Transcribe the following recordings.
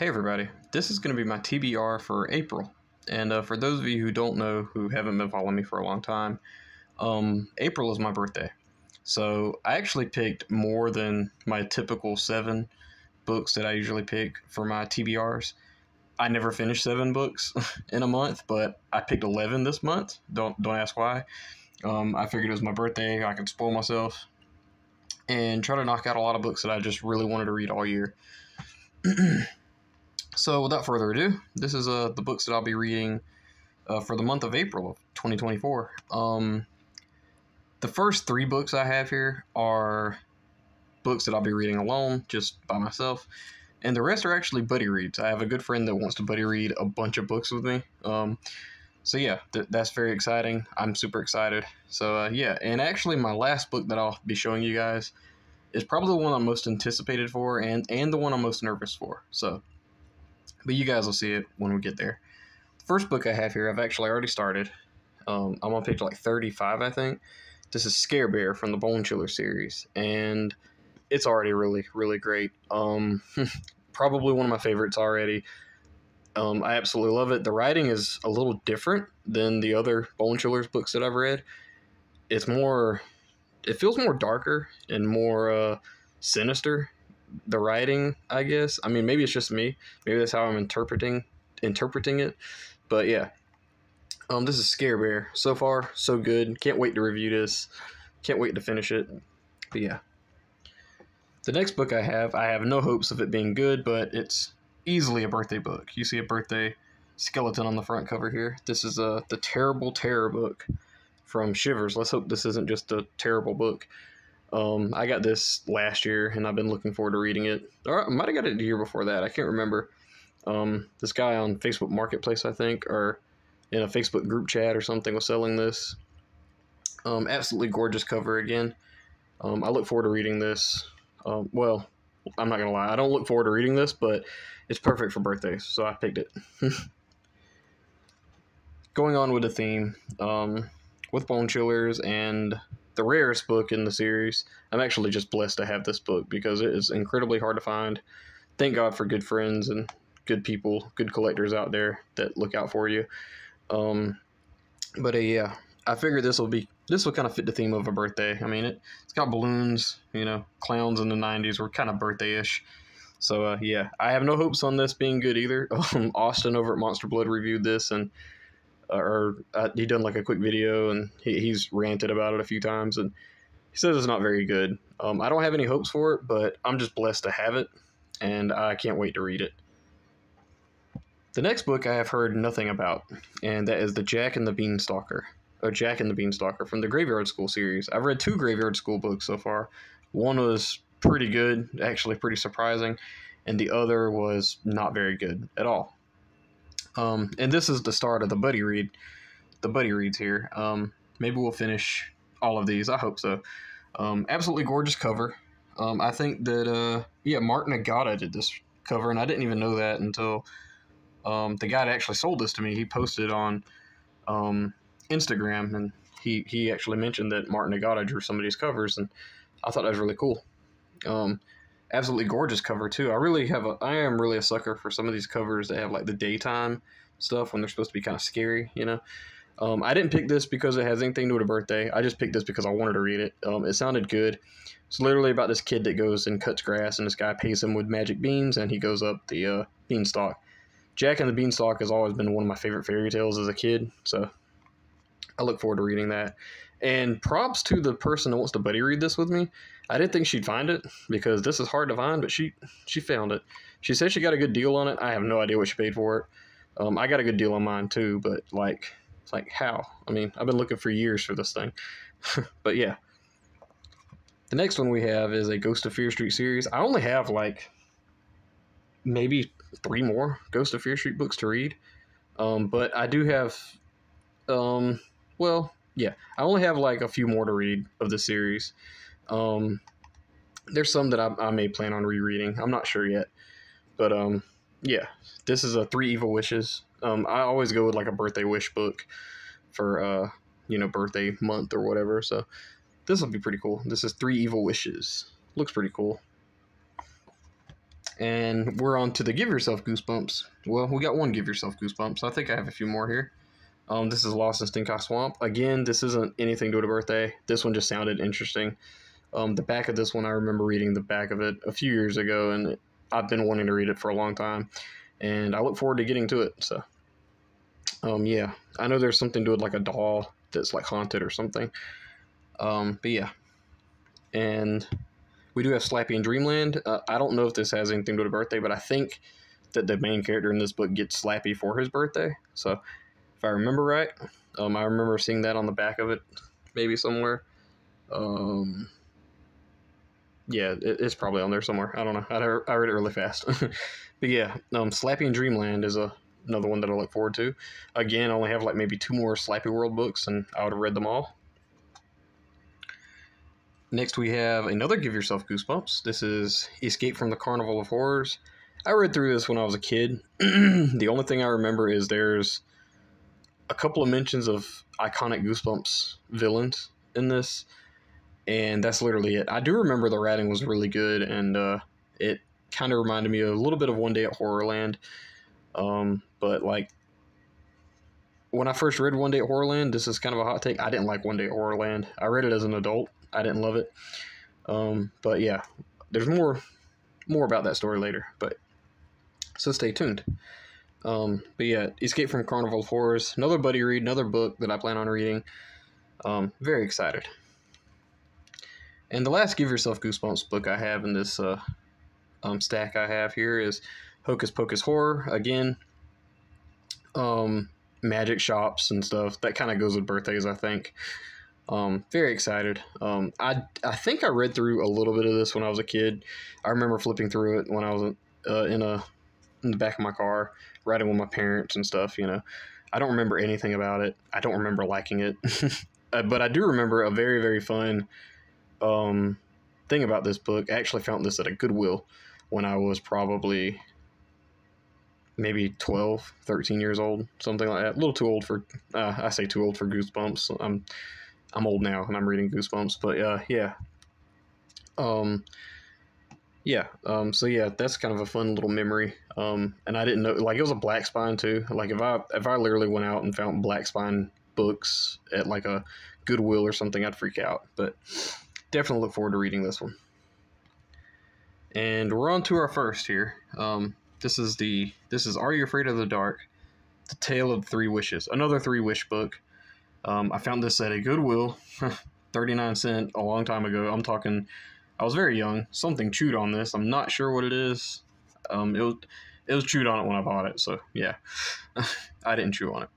Hey everybody, this is going to be my TBR for April. And for those of you who don't know, who haven't been following me for a long time, April is my birthday. So I actually picked more than my typical 7 books that I usually pick for my TBRs. I never finish 7 books in a month, but I picked 11 this month. Don't ask why. I figured it was my birthday, I could spoil myself and try to knock out a lot of books that I just really wanted to read all year. So without further ado, this is the books that I'll be reading for the month of April of 2024. The first 3 books I have here are books that I'll be reading alone, just by myself. And the rest are actually buddy reads. I have a good friend that wants to buddy read a bunch of books with me. So yeah, that's very exciting. I'm super excited. So yeah, and actually my last book that I'll be showing you guys is probably the one I'm most anticipated for and the one I'm most nervous for. So, but you guys will see it when we get there. The first book I have here, I've actually already started. I'm on page like 35, I think. This is Scare Bear from the Bone Chiller series, and it's already really, really great. Probably one of my favorites already. I absolutely love it. The writing is a little different than the other Bone Chillers books that I've read. It feels more darker and more sinister. The writing, I guess. I mean, maybe it's just me. Maybe that's how I'm interpreting it. But yeah, this is Scare Bear. So far, so good. Can't wait to review this. Can't wait to finish it. But yeah, the next book I have no hopes of it being good, but it's easily a birthday book. You see a birthday skeleton on the front cover here. This is the Terrible Terror book from Shivers. Let's hope this isn't just a terrible book. I got this last year, and I've been looking forward to reading it. Or I might have got it the year before that. I can't remember. This guy on Facebook Marketplace, I think, or in a Facebook group chat or something, was selling this. Absolutely gorgeous cover again. I look forward to reading this. Well, I'm not going to lie. I don't look forward to reading this, but it's perfect for birthdays, so I picked it. Going on with the theme, with Bone Chillers and the rarest book in the series. I'm actually just blessed to have this book because it is incredibly hard to find. Thank God for good friends and good people, good collectors out there that look out for you. Yeah, I figured this will kind of fit the theme of a birthday. I mean, it's got balloons, clowns in the 90s were kind of birthday-ish. So yeah, I have no hopes on this being good either. Austin over at Monster Blood reviewed this, and he done like a quick video, and he's ranted about it a few times, and he says it's not very good. I don't have any hopes for it, but I'm just blessed to have it, and I can't wait to read it. The next book I have heard nothing about, and that is the Jack and the Beanstalker from the Graveyard School series. I've read 2 Graveyard School books so far. One was pretty good, actually pretty surprising, and the other was not very good at all. And this is the start of the buddy reads here. Maybe we'll finish all of these. I hope so. Absolutely gorgeous cover. I think that, Martin Agata did this cover, and I didn't even know that until the guy that actually sold this to me. He posted on Instagram, and he actually mentioned that Martin Agata drew some of these covers, and I thought that was really cool. Absolutely gorgeous cover too. I am really a sucker for some of these covers that have like the daytime stuff when they're supposed to be kind of scary, I didn't pick this because it has anything to do with a birthday. I just picked this because I wanted to read it. It sounded good. It's literally about this kid that goes and cuts grass, and this guy pays him with magic beans, and he goes up the beanstalk. Jack and the Beanstalk has always been one of my favorite fairy tales as a kid, so I look forward to reading that. And props to the person that wants to buddy read this with me. I didn't think she'd find it because this is hard to find, but she found it. She said she got a good deal on it. I have no idea what she paid for it. I got a good deal on mine too, but it's like how? I mean, I've been looking for years for this thing. But yeah. The next one we have is a Ghost of Fear Street series. I only have like maybe 3 more Ghost of Fear Street books to read. But I do have I only have like a few more to read of the series. There's some that I may plan on rereading. I'm not sure yet. But yeah, this is a 3 Evil Wishes. I always go with like a birthday wish book for birthday month or whatever. So this will be pretty cool. This is 3 Evil Wishes. Looks pretty cool. And we're on to the Give Yourself Goosebumps. Well, we got one Give Yourself Goosebumps. I think I have a few more here. This is Lost in Stinky Swamp. Again, this isn't anything to do with a birthday. This one just sounded interesting. The back of this one, I remember reading the back of it a few years ago, and I've been wanting to read it for a long time. And I look forward to getting to it. So, yeah, I know there's something to do with like a doll that's like haunted or something. But yeah, and we do have Slappy in Dreamland. I don't know if this has anything to do with a birthday, but I think that the main character in this book gets Slappy for his birthday. So, if I remember right, I remember seeing that on the back of it, maybe somewhere. Yeah, it's probably on there somewhere. I don't know. I read it really fast. But yeah, Slappy in Dreamland is another one that I look forward to. Again, I only have like maybe 2 more Slappy World books, and I would have read them all. Next, we have another Give Yourself Goosebumps. This is Escape from the Carnival of Horrors. I read through this when I was a kid. The only thing I remember is there's a couple of mentions of iconic Goosebumps villains in this, and that's literally it. I do remember the writing was really good, and it kind of reminded me a little bit of One Day at Horrorland. But like when I first read One Day at Horrorland, this is kind of a hot take. I didn't like One Day at Horrorland. I read it as an adult. I didn't love it. But yeah, there's more about that story later. But so stay tuned. But yeah, Escape from Carnival of Horrors, another buddy read, another book that I plan on reading. Very excited. And the last Give Yourself Goosebumps book I have in this stack I have here is Hocus Pocus Horror. Again, magic shops and stuff. That kind of goes with birthdays, I think. Very excited. I think I read through a little bit of this when I was a kid. I remember flipping through it when I was in the back of my car, riding with my parents and stuff, you know. I don't remember anything about it. I don't remember liking it. But I do remember a very, very fun thing about this book. I actually found this at a Goodwill when I was probably maybe 12, 13 years old, something like that. A little too old for, I say too old for Goosebumps. I'm old now and I'm reading Goosebumps, but yeah. So yeah, that's kind of a fun little memory. And I didn't know, like, it was a black spine too. Like if I literally went out and found black spine books at like a Goodwill or something, I'd freak out. But definitely look forward to reading this one. And we're on to our first here. This is Are You Afraid of the Dark? The Tale of 3 Wishes. Another 3-wish book. I found this at a Goodwill, 39 cents, a long time ago. I'm talking, I was very young. Something chewed on this. I'm not sure what it is. It was chewed on it when I bought it, so yeah. I didn't chew on it,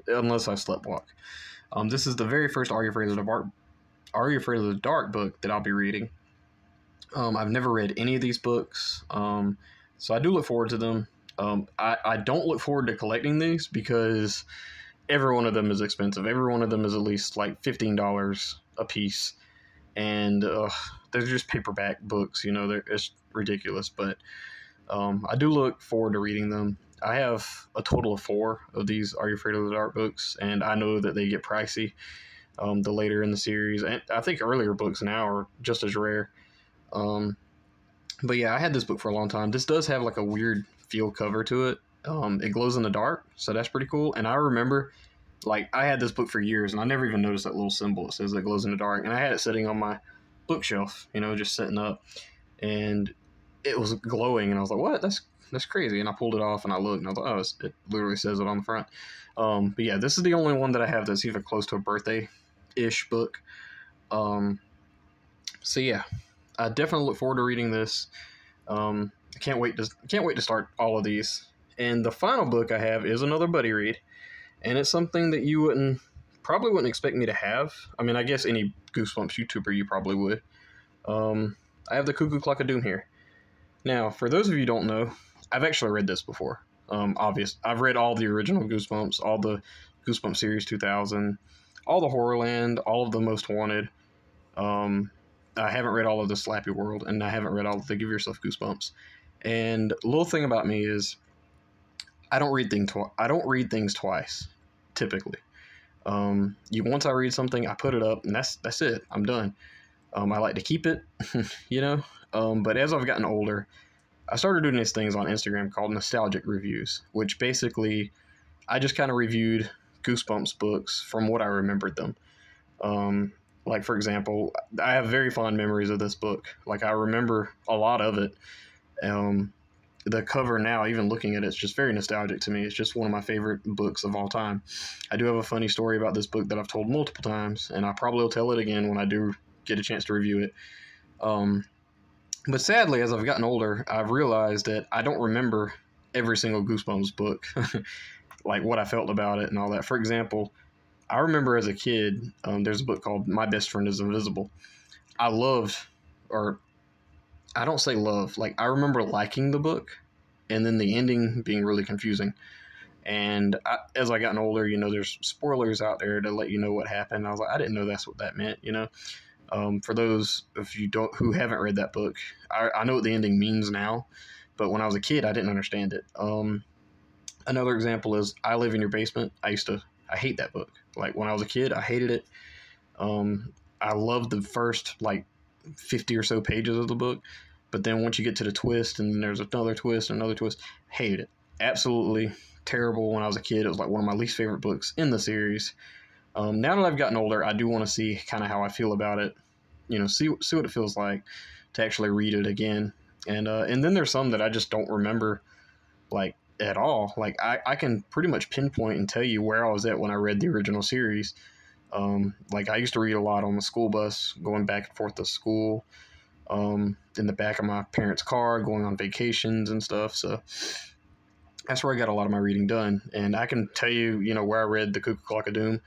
unless I sleptwalk. This is the very first Are You Afraid of the Dark book that I'll be reading. I've never read any of these books, so I do look forward to them. I don't look forward to collecting these because every one of them is expensive. Every one of them is at least like $15 a piece. And they're just paperback books, you know, it's ridiculous. But I do look forward to reading them. I have a total of 4 of these Are You Afraid of the Dark books, and I know that they get pricey the later in the series. And I think earlier books now are just as rare. But yeah, I had this book for a long time. This does have like a weird field cover to it. It glows in the dark, so that's pretty cool. And I remember, like, I had this book for years, and I never even noticed that little symbol that says it glows in the dark. And I had it sitting on my bookshelf, you know, just sitting up, and it was glowing, and I was like, what? That's crazy. And I pulled it off, and I looked, and I was like, oh, it literally says it on the front. But yeah, this is the only one that I have that's even close to a birthday-ish book. So yeah, I definitely look forward to reading this. I can't wait to start all of these. And the final book I have is another buddy read, and it's something that you probably wouldn't expect me to have. I mean, I guess any Goosebumps YouTuber, you probably would. I have the Cuckoo Clock of Doom here. Now, for those of you who don't know, I've actually read this before. I've read all the original Goosebumps, all the Goosebumps Series 2000, all the Horrorland, all of the Most Wanted. I haven't read all of the Slappy World, and I haven't read all of the Give Yourself Goosebumps. And a little thing about me is I don't read things twice, typically. Once I read something, I put it up, and that's it. I'm done. I like to keep it, you know. But as I've gotten older, I started doing these things on Instagram called nostalgic reviews, which basically I just kind of reviewed Goosebumps books from what I remembered them. Like, for example, I have very fond memories of this book. Like, I remember a lot of it. The cover now, even looking at it, it's just very nostalgic to me. It's just one of my favorite books of all time. I do have a funny story about this book that I've told multiple times, and I probably will tell it again when I do get a chance to review it. But sadly, as I've gotten older, I've realized that I don't remember every single Goosebumps book, like what I felt about it and all that. For example, I remember as a kid, there's a book called My Best Friend is Invisible. I loved, or I don't say love, like I remember liking the book and then the ending being really confusing. And as I gotten older, there's spoilers out there to let you know what happened. I was like, I didn't know that's what that meant. For those of you who haven't read that book, I know what the ending means now, but when I was a kid, I didn't understand it. Another example is I Live in Your Basement. I hate that book. Like when I was a kid, I hated it. I loved the first 50 or so pages of the book, but then once you get to the twist and there's another twist, hated it. Absolutely terrible. When I was a kid, it was like one of my least favorite books in the series. Now that I've gotten older, I do want to see kind of how I feel about it, see what it feels like to actually read it again. And then there's some that I just don't remember at all. Like I can pretty much pinpoint and tell you where I was at when I read the original series. I used to read a lot on the school bus, going back and forth to school, in the back of my parents' car, going on vacations and stuff. So that's where I got a lot of my reading done. And I can tell you, where I read The Cuckoo Clock of Doom.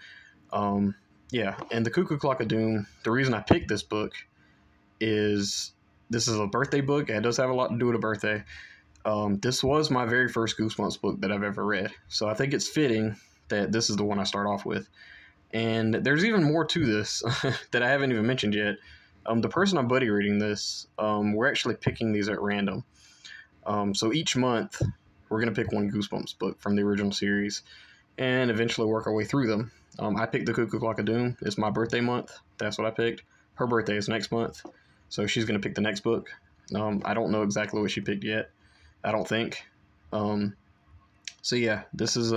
And The Cuckoo Clock of Doom, the reason I picked this book is this is a birthday book. It does have a lot to do with a birthday. This was my very first Goosebumps book that I've ever read. So I think it's fitting that this is the one I start off with. And there's even more to this that I haven't even mentioned yet. The person I'm buddy reading this, we're actually picking these at random. So each month, we're going to pick one Goosebumps book from the original series and eventually work our way through them. I picked The Cuckoo Clock of Doom. It's my birthday month. That's what I picked. Her birthday is next month, so she's going to pick the next book. I don't know exactly what she picked yet. I don't think. So yeah, this is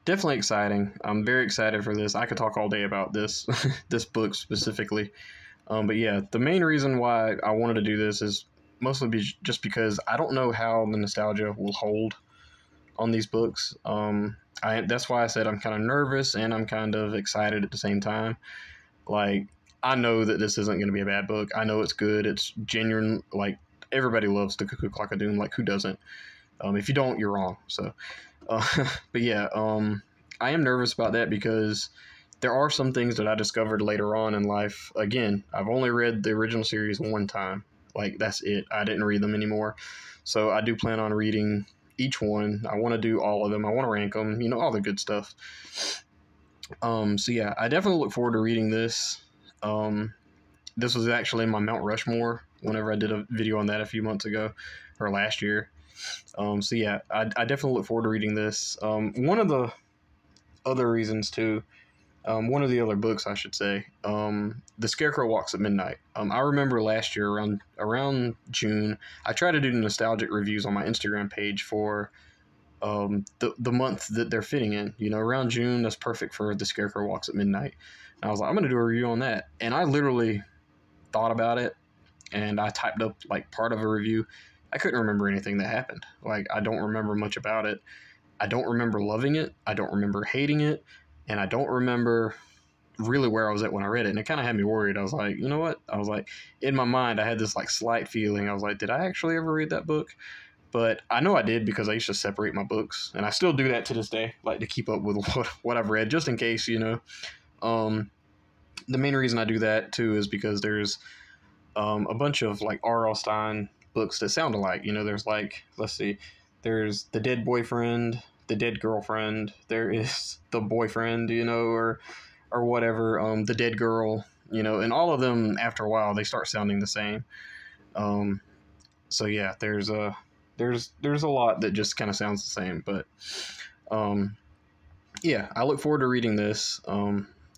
definitely exciting. I'm very excited for this. I could talk all day about this this book specifically. But yeah, the main reason why I wanted to do this is mostly just because I don't know how the nostalgia will hold on these books. That's why I said I'm kind of nervous and I'm kind of excited at the same time. Like, I know that this isn't going to be a bad book. I know it's good. It's genuine. Like, everybody loves The Cuckoo Clock of Doom. Like, who doesn't? If you don't, you're wrong. So, but yeah, I am nervous about that because there are some things that I discovered later on in life. Again, I've only read the original series one time. Like, that's it. I didn't read them anymore. So I do plan on reading each one. I want to do all of them. I want to rank them, all the good stuff. So yeah, I definitely look forward to reading this. This was actually my Mount Rushmore whenever I did a video on that a few months ago or last year. So yeah, I definitely look forward to reading this. One of the other reasons too, one of the other books I should say, The Scarecrow Walks at Midnight. I remember last year around June, I tried to do nostalgic reviews on my Instagram page for the month that they're fitting in. Around June, that's perfect for The Scarecrow Walks at Midnight. And I was like, I'm going to do a review on that. And I literally thought about it, and I typed up part of a review. I couldn't remember anything that happened. I don't remember much about it. I don't remember loving it. I don't remember hating it. And I don't remember really where I was at when I read it. And it kind of had me worried. I was like, you know what? I was like, in my mind, I had this slight feeling. I was like, did I actually ever read that book? But I know I did because I used to separate my books. And I still do that to this day, to keep up with what I've read, just in case, The main reason I do that, too, is because there's a bunch of, R.L. Stine books that sound alike. There's, let's see, there's The Dead Boyfriend, The Dead Girlfriend, there is The Boyfriend, or whatever, The Dead Girl, and all of them, after a while, they start sounding the same. So, yeah, there's a lot that just kind of sounds the same, but yeah, I look forward to reading this.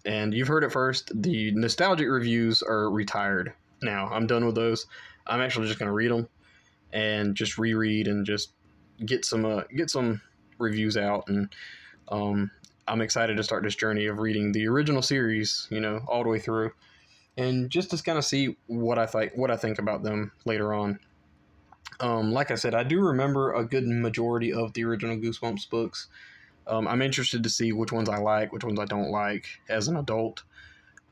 And you've heard it first. The nostalgic reviews are retired now. I'm done with those. I'm actually just going to read them. and just reread and just get some reviews out. And I'm excited to start this journey of reading the original series, all the way through, and just to kind of see what I think about them later on. Like I said, I do remember a good majority of the original Goosebumps books. I'm interested to see which ones I like, which ones I don't like as an adult.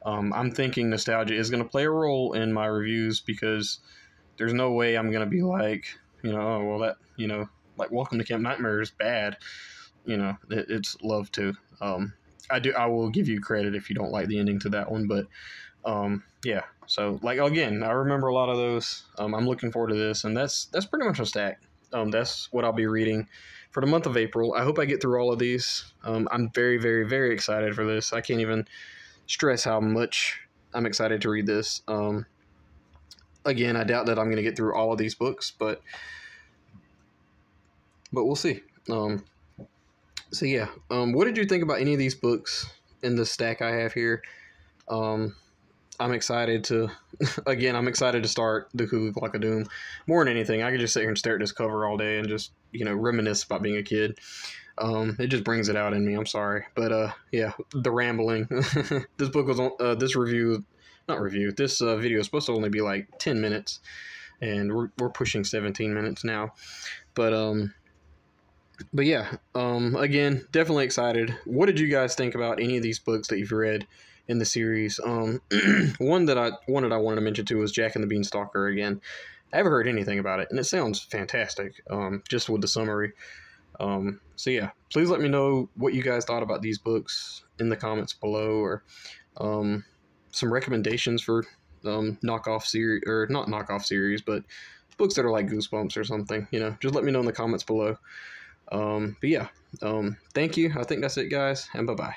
I'm thinking nostalgia is going to play a role in my reviews, because there's no way I'm going to be like, oh, well, that, like Welcome to Camp Nightmare is bad. It's love too. I will give you credit if you don't like the ending to that one, but yeah. So, like, again, I remember a lot of those. I'm looking forward to this, and that's pretty much a stack. That's what I'll be reading for the month of April. I hope I get through all of these. I'm very, very, very excited for this. I can't even stress how much I'm excited to read this. Again, I doubt that I'm going to get through all of these books, but we'll see. So yeah, what did you think about any of these books in the stack I have here? I'm excited to, again, I'm excited to start the Cuckoo Clock of Doom. More than anything, I could just sit here and stare at this cover all day and just, reminisce about being a kid. It just brings it out in me. I'm sorry. But, yeah, the rambling. This book was on, this video is supposed to only be like 10 minutes, and we're pushing 17 minutes now. But yeah, again, definitely excited. What did you guys think about any of these books that you've read in the series? One that I wanted to mention too was Jack and the Beanstalker again. I haven't heard anything about it, and it sounds fantastic, just with the summary. So yeah, please let me know what you guys thought about these books in the comments below, or some recommendations for knockoff series, or not knockoff series, but books that are like Goosebumps or something. Just let me know in the comments below. But yeah, thank you. I think that's it, guys, and bye-bye.